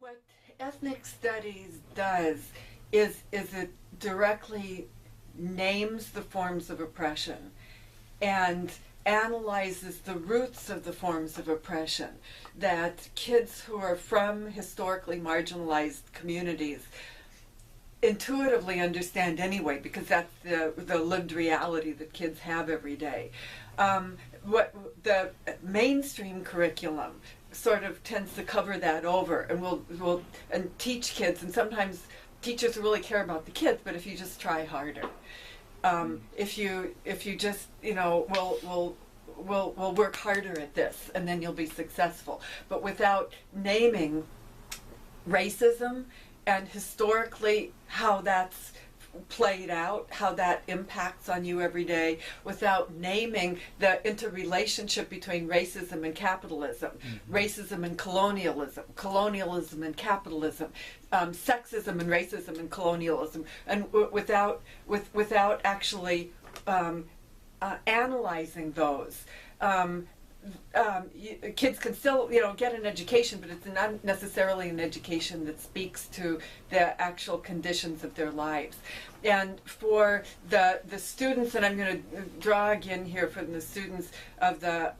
What ethnic studies does is it directly names the forms of oppression and analyzes the roots of the forms of oppression that kids who are from historically marginalized communities intuitively understand anyway, because that's the lived reality that kids have every day. What the mainstream curriculum sort of tends to cover that over, and will teach kids, and sometimes teachers really care about the kids, but if you just try harder, if you just we'll work harder at this, and then you'll be successful. But without naming racism and historically how that's played out, how that impacts on you every day, without naming the interrelationship between racism and capitalism, racism and colonialism, colonialism and capitalism, sexism and racism and colonialism, and without actually analyzing those. Kids can still, get an education, but it's not necessarily an education that speaks to the actual conditions of their lives. And for the students, and I'm going to draw again here from the students of the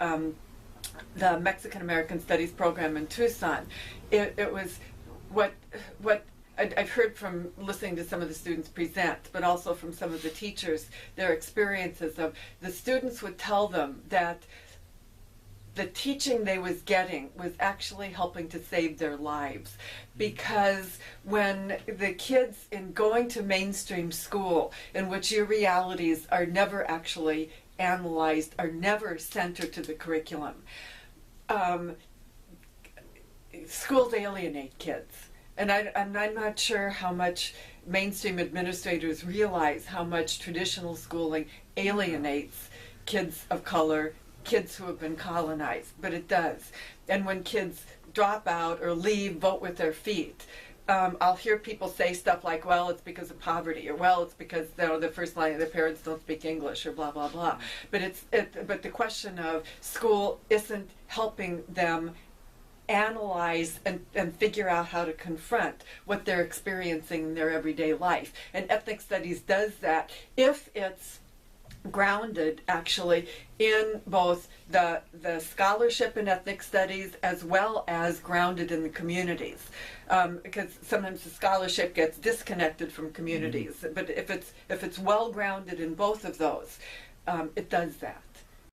Mexican American Studies program in Tucson, it was what I've heard from listening to some of the students present, but also from some of the teachers, their experiences of the students would tell them that the teaching they was getting was actually helping to save their lives, because when the kids in going to mainstream school, in which your realities are never actually analyzed, are never centered to the curriculum, schools alienate kids. And I'm not sure how much mainstream administrators realize how much traditional schooling alienates kids of color, kids who have been colonized, but it does. And when kids drop out or leave, vote with their feet, I'll hear people say stuff like, well, it's because of poverty, or well, it's because the first line of their parents don't speak English, or blah, blah, blah. But but the question of school isn't helping them analyze and figure out how to confront what they're experiencing in their everyday life. And ethnic studies does that if it's grounded actually in both the scholarship in ethnic studies as well as grounded in the communities, because sometimes the scholarship gets disconnected from communities, but if it's well grounded in both of those, it does that.